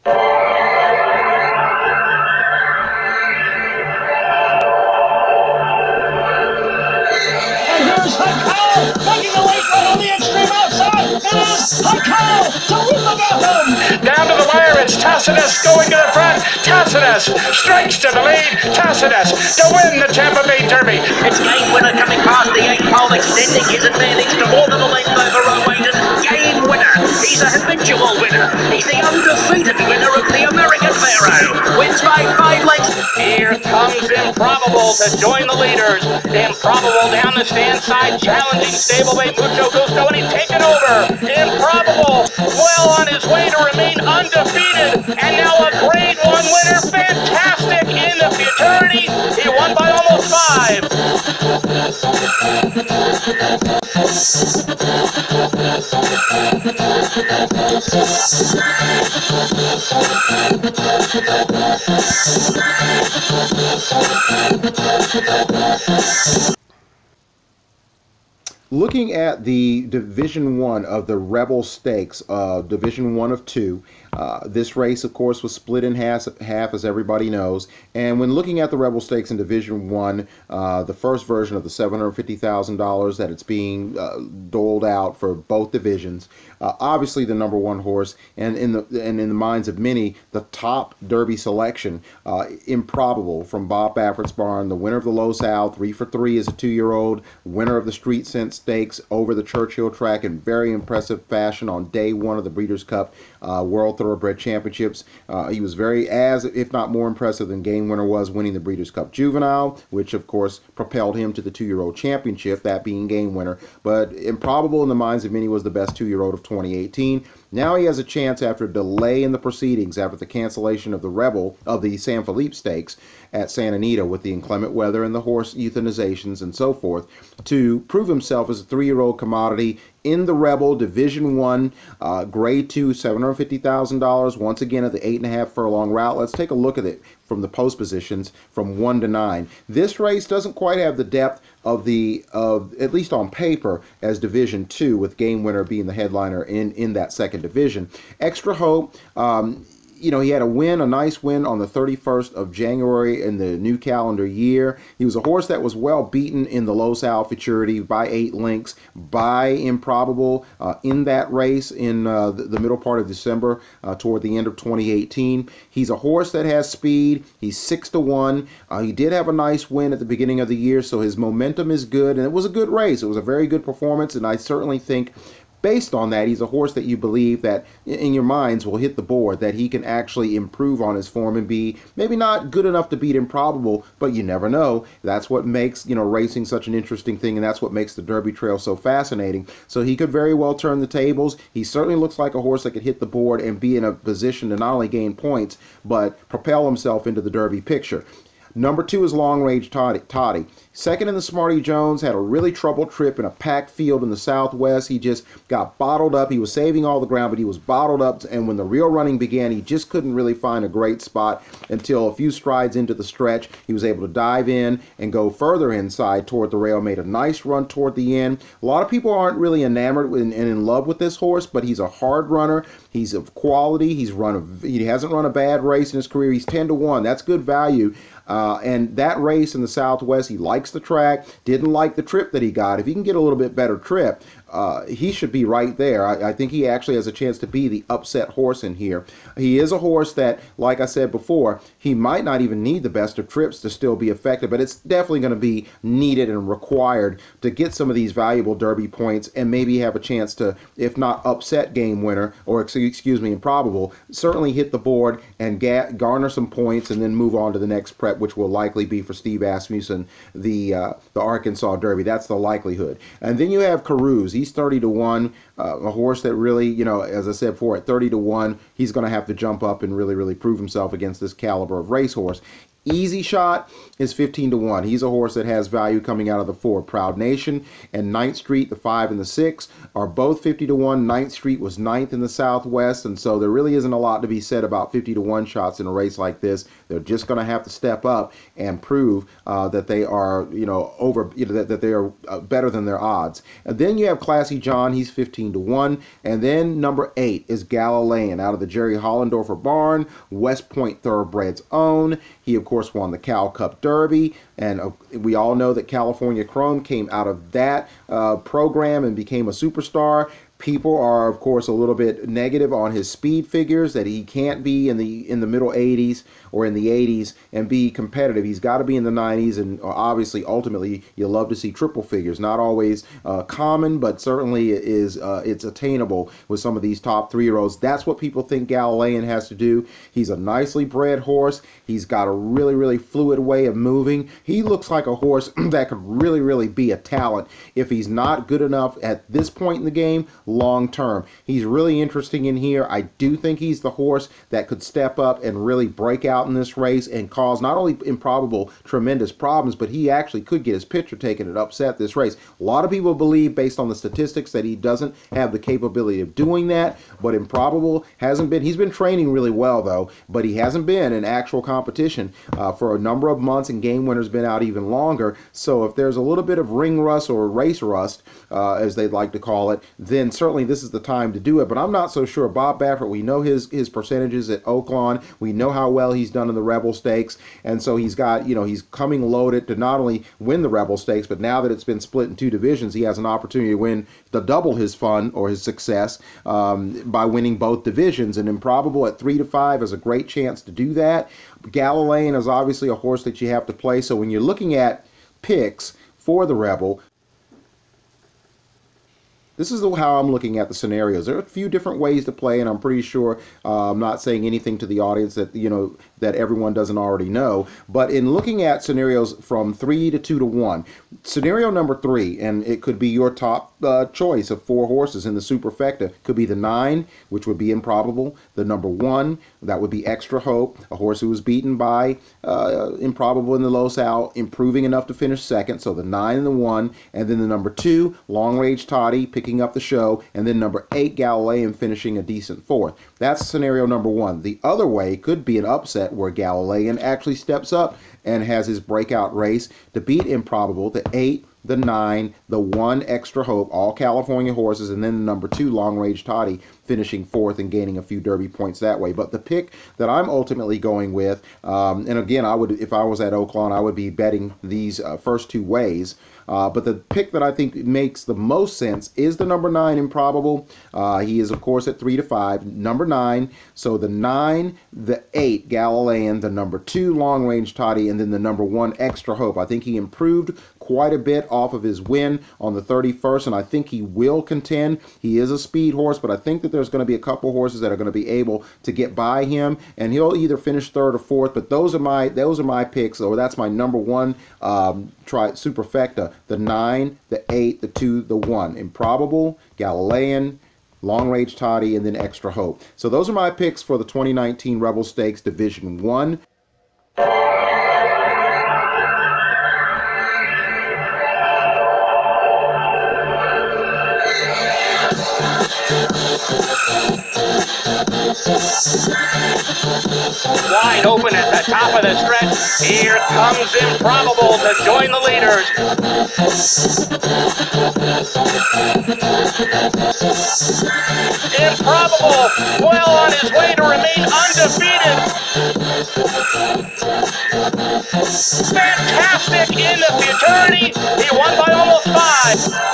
And here's Hakal making the late run on the extreme outside. It is Hakal to win the Gotham. Down to the wire, it's Tacitus going to the front. Tacitus strikes to the lead. Tacitus to win the Tampa Bay Derby. It's Game Winner coming past the 8th hole, extending his advantage to more than a length over Owaiton. Game Winner. He's a habitual winner. He's the undefeated winner of the American Pharaoh. Wins by 5 lengths. Here comes Improbable to join the leaders. Improbable down the stand side, challenging stablemate Mucho Gusto, and he's taken over. Improbable well on his way to remain undefeated, and now a Grade 1 winner. Fantastic in the futurity. He won by almost 5. Looking at the Division 1 of the Rebel Stakes, Division 1 of 2, this race, of course, was split in half, as everybody knows. And when looking at the Rebel Stakes in Division 1, the first version of the $750,000 that it's being doled out for both divisions, obviously the number 1 horse, and in the minds of many, the top Derby selection, Improbable from Bob Baffert's barn, the winner of the Los Al, 3 for 3 as a 2-year-old, winner of the Street Sense Stakes over the Churchill track in very impressive fashion on day 1 of the Breeders' Cup World Thoroughbred Championships. He was if not more impressive than Game Winner was, winning the Breeders' Cup Juvenile, which of course propelled him to the 2-year-old championship, that being Game Winner. But Improbable in the minds of many was the best 2-year-old of 2018. Now he has a chance, after a delay in the proceedings, after the cancellation of the San Felipe Stakes at Santa Anita with the inclement weather and the horse euthanizations and so forth, to prove himself as a 3-year-old commodity in the Rebel Division 1, Grade 2, $750,000, once again at the 8.5 furlong route. Let's take a look at it from the post positions from 1 to 9. This race doesn't quite have the depth of at least on paper, as Division 2, with Game Winner being the headliner in that second division. Extra Hope, he had a nice win on the 31st of January in the new calendar year. He was a horse that was well beaten in the Los Al Futurity by 8 lengths by Improbable in that race in the middle part of December toward the end of 2018. He's a horse that has speed. He's 6 to 1. He did have a nice win at the beginning of the year, so his momentum is good, and it was a good race. It was a very good performance, and I certainly think, based on that, he's a horse that you believe that in your minds will hit the board, that he can actually improve on his form and be maybe not good enough to beat Improbable, but you never know. That's what makes, racing such an interesting thing, and that's what makes the Derby Trail so fascinating. So he could very well turn the tables. He certainly looks like a horse that could hit the board and be in a position to not only gain points, but propel himself into the Derby picture. Number 2 is Long Range Toddy. Second in the Smarty Jones, had a really troubled trip in a packed field in the Southwest. He just got bottled up. He was saving all the ground, but he was bottled up, and when the real running began, he just couldn't really find a great spot until a few strides into the stretch. He was able to dive in and go further inside toward the rail, made a nice run toward the end. A lot of people aren't really enamored and in love with this horse, but he's a hard runner. He's of quality. He hasn't run a bad race in his career. He's 10 to 1. That's good value. And that race in the Southwest, he likes the track, didn't like the trip that he got. If he can get a little bit better trip, he should be right there. I think he actually has a chance to be the upset horse in here. He is a horse that, like I said before, he might not even need the best of trips to still be effective, but it's definitely going to be needed and required to get some of these valuable Derby points and maybe have a chance to, if not upset Game Winner, or excuse me, Improbable, certainly hit the board and garner some points and then move on to the next prep, which will likely be for Steve Asmussen, the Arkansas Derby. That's the likelihood. And then you have Carouse. He's 30 to 1, a horse that really, as I said before, at 30 to 1, he's going to have to jump up and really, really prove himself against this caliber of racehorse. Easy Shot is 15 to 1. He's a horse that has value coming out of the 4. Proud Nation and 9th Street, the 5 and the 6, are both 50 to 1. 9th Street was 9th in the Southwest, and so there really isn't a lot to be said about 50 to 1 shots in a race like this. They're just going to have to step up and prove that they are, that they are better than their odds. And then you have Classy John. He's 15 15-1. And then number 8 is Galilean out of the Jerry Hollendorfer barn, West Point Thoroughbred's own. He, of course, won the Cal Cup Derby, and we all know that California Chrome came out of that program and became a superstar. People are, of course, a little bit negative on his speed figures, that he can't be in the middle 80s or in the 80s and be competitive. He's got to be in the 90s, and obviously, ultimately, you love to see triple figures. Not always common, but certainly it's attainable with some of these top 3-year-olds. That's what people think Galilean has to do. He's a nicely bred horse. He's got a really, really fluid way of moving. He looks like a horse that could really, really be a talent if he's not good enough at this point in the game long term. He's really interesting in here. I do think he's the horse that could step up and really break out in this race and cause not only Improbable tremendous problems, but he actually could get his picture taken and upset this race. A lot of people believe, based on the statistics, that he doesn't have the capability of doing that, but Improbable hasn't been. He's been training really well, though, but he hasn't been in actual competition for a number of months, and Game Winner's been out even longer. So if there's a little bit of ring rust or race rust, as they'd like to call it, then certainly this is the time to do it. But I'm not so sure. Bob Baffert, we know his percentages at Oaklawn. We know how well he's done in the Rebel Stakes, and so he's got, he's coming loaded to not only win the Rebel Stakes, but now that it's been split in 2 divisions, he has an opportunity to win, to double his fun or his success by winning both divisions. And Improbable at 3-5 is a great chance to do that. Galilean is obviously a horse that you have to play. So when you're looking at picks for the Rebel, this is how I'm looking at the scenarios. There are a few different ways to play, and I'm pretty sure I'm not saying anything to the audience that that everyone doesn't already know. But in looking at scenarios from 3 to 2 to 1, scenario number 3, and it could be your top choice of 4 horses in the superfecta, could be the 9, which would be Improbable. The number 1, that would be Extra Hope, a horse who was beaten by Improbable in the Los Al, improving enough to finish second. So the 9 and the 1, and then the number 2, Long Range Toddy, picking up the show, and then number 8, Galilean, finishing a decent 4th. That's scenario number 1. The other way could be an upset where Galilean actually steps up and has his breakout race to beat Improbable, the 8, the 9, the 1, Extra Hope, all California horses, and then the number 2, Long Range Toddy, finishing 4th and gaining a few Derby points that way. But the pick that I'm ultimately going with, and again, I would, if I was at Oaklawn, I would be betting these first 2 ways. But the pick that I think makes the most sense is the number 9, Improbable. He is, of course, at 3-5. Number 9. So the 9, the 8, Galilean, the number 2, Long Range Toddy, and then the number 1, Extra Hope. I think he improved quite a bit off of his win on the 31st, and I think he will contend. He is a speed horse, but I think that there's going to be a couple horses that are going to be able to get by him, and he'll either finish 3rd or 4th. But those are my picks, or that's my number 1 superfecta: the 9, the 8, the 2, the 1. Improbable, Galilean, Long Range Toddy, and then Extra Hope. So those are my picks for the 2019 Rebel Stakes Division 1. Wide open at the top of the stretch. Here comes Improbable to join the leaders. Improbable, well on his way to remain undefeated. Fantastic in the futurity. He won by almost 5.